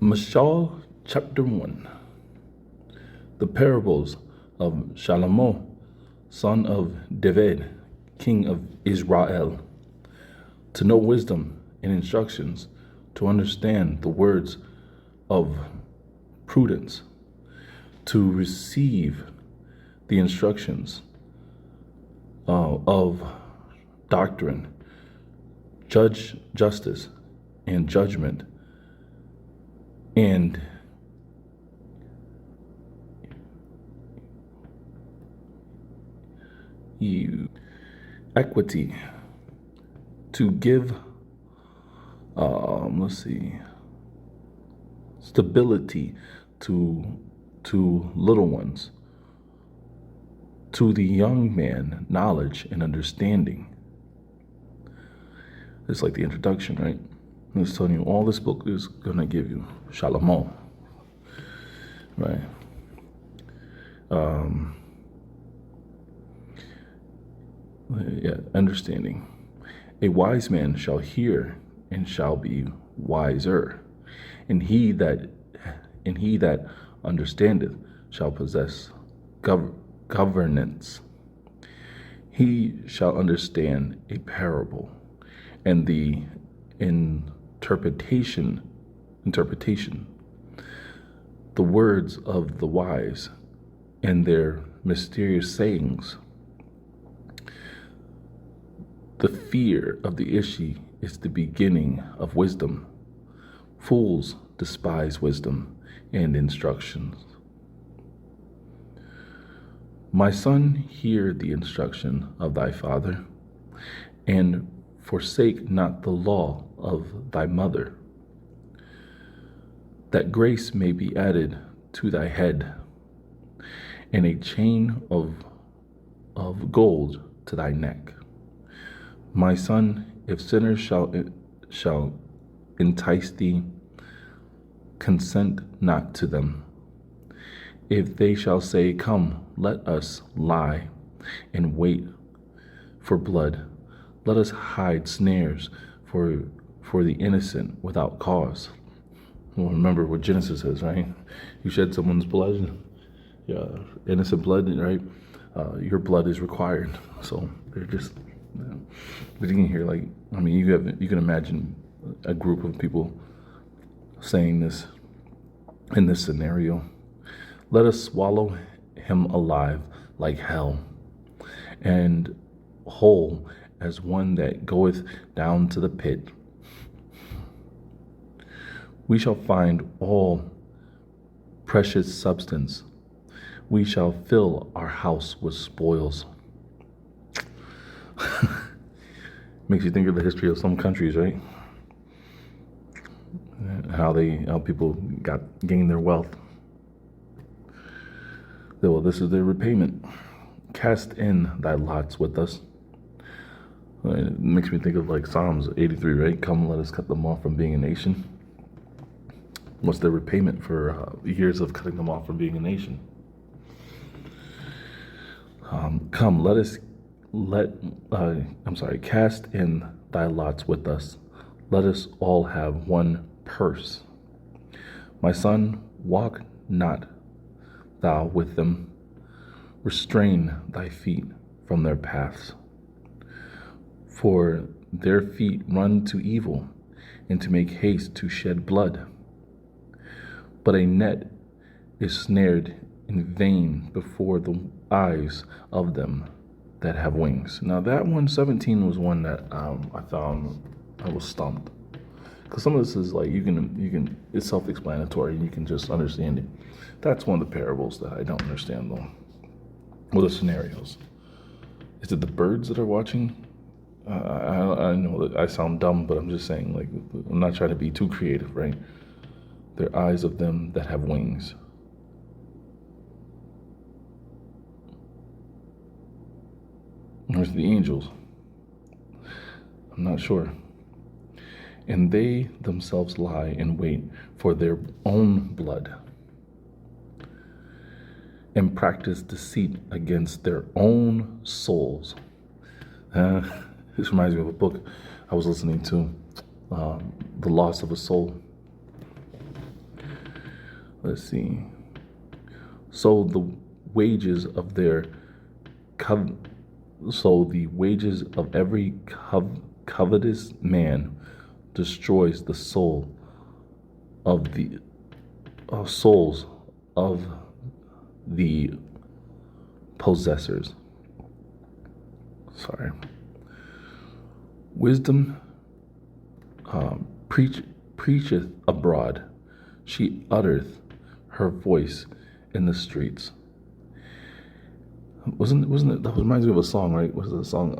Maw-shawl, chapter 1. The parables of Shalomo, son of David, king of Israel. To know wisdom and instructions, to understand the words of prudence, to receive the instructions of doctrine, justice and judgment, and equity, to give stability to little ones, to the young man knowledge and understanding. It's like the introduction, right? It's telling you all this book is gonna give you Shalomo, right? Understanding. A wise man shall hear and shall be wiser, and he that understandeth shall possess governance. He shall understand a parable, and the interpretation, the words of the wise, and their mysterious sayings. The fear of the issue is the beginning of wisdom. Fools despise wisdom and instructions. My son, hear the instruction of thy father, and forsake not the law of thy mother, that grace may be added to thy head, and a chain of gold to thy neck. My son, if sinners shall entice thee, consent not to them. If they shall say, come, let us lie and wait for blood, let us hide snares for the innocent without cause. Well, remember what Genesis says, right? You shed someone's blood, innocent blood, right? Your blood is required. So they're just getting here. Like, I mean, you can imagine a group of people saying this in this scenario. Let us swallow him alive like hell, and whole as one that goeth down to the pit. We shall find all precious substance. We shall fill our house with spoils. Makes you think of the history of some countries, right? How people gained their wealth. Well, this is their repayment. Cast in thy lots with us. It makes me think of like Psalms 83, right? Come, let us cut them off from being a nation. What's their repayment for years of cutting them off from being a nation? Come, cast in thy lots with us. Let us all have one purse. My son, walk not thou with them. Restrain thy feet from their paths. For their feet run to evil, and to make haste to shed blood. But a net is snared in vain before the eyes of them that have wings. Now that 117 was one that I found I was stumped, because some of this is like you can it's self-explanatory and you can just understand it. That's one of the parables that I don't understand though. Well, the scenarios. Is it the birds that are watching? I know that I sound dumb, but I'm just saying, like, I'm not trying to be too creative, right? Their eyes of them that have wings. Where's the angels? I'm not sure. And they themselves lie in wait for their own blood, and practice deceit against their own souls. This reminds me of a book I was listening to, The Loss of a Soul. let's see. So the wages of their cov- so the wages of every covetous man destroys the soul of the souls of the possessors. Sorry. Wisdom preacheth abroad. She uttereth her voice in the streets. Wasn't it? That reminds me of a song, right? Was it a song?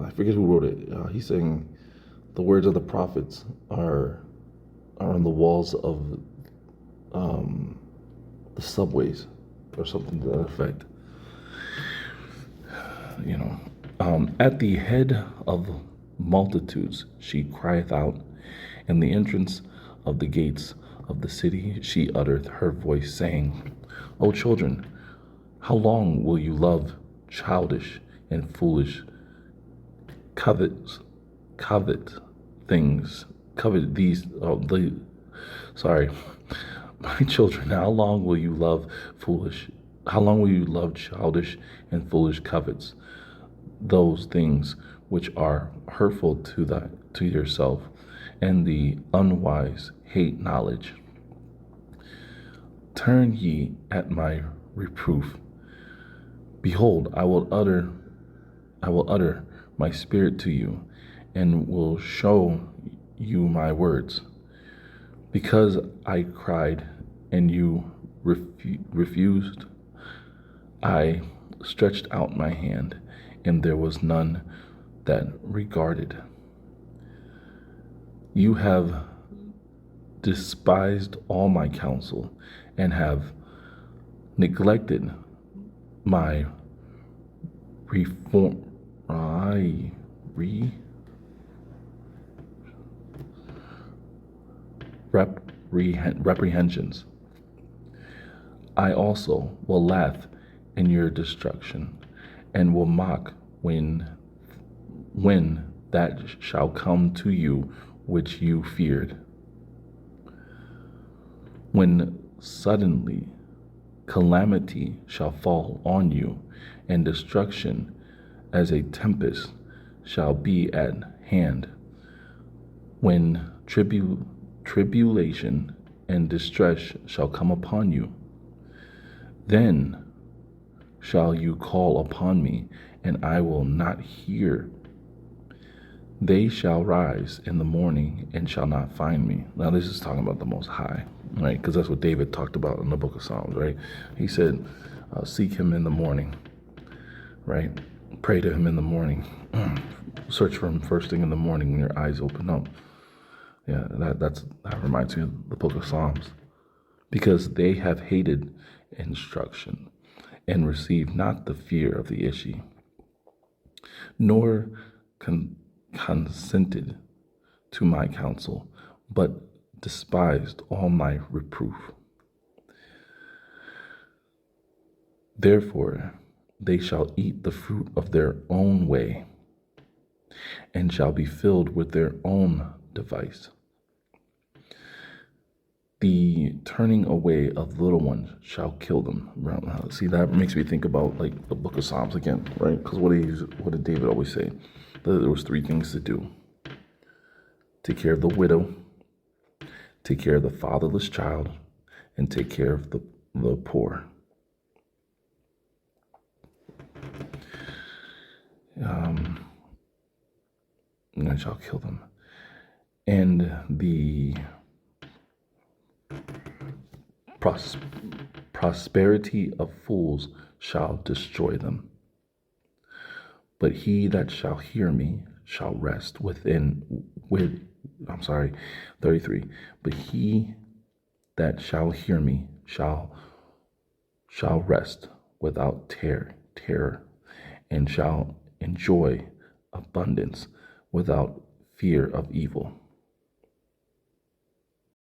I forget who wrote it. He's saying, "The words of the prophets are on the walls of the subways," or something to that effect. You know, at the head of multitudes she crieth out, in the entrance of the gates of the city she uttereth her voice, saying, O children, how long will you love childish and foolish, covet things, covet these, sorry, my children, how long will you love childish and foolish covets, those things which are hurtful to yourself, and the unwise hate knowledge. Turn ye at my reproof. Behold, I will utter my spirit to you, and will show you my words. Because I cried and you refused, I stretched out my hand, and there was none that regarded. You have despised all my counsel, and have neglected my reprehensions. I also will laugh in your destruction, and will mock when that shall come to you which you feared. When suddenly calamity shall fall on you, and destruction as a tempest shall be at hand, when tribulation and distress shall come upon you, then shall you call upon me, and I will not hear. They shall rise in the morning and shall not find me. Now this is talking about the Most High, right? Because that's what David talked about in the book of Psalms, right? He said, seek him in the morning, right? Pray to him in the morning. Search for him first thing in the morning when your eyes open up. Yeah, that reminds me of the book of Psalms. Because they have hated instruction, and received not the fear of the issue, nor consented to my counsel, but despised all my reproof. Therefore they shall eat the fruit of their own way, and shall be filled with their own device. The turning away of little ones shall kill them. See, that makes me think about like the book of Psalms again, right? Because what did David always say? That there was three things to do: take care of the widow, take care of the fatherless child, and take care of the poor. And I shall kill them. And the prosperity of fools shall destroy them. But he that shall hear me shall rest 33. But he that shall hear me shall rest without terror, and shall enjoy abundance without fear of evil.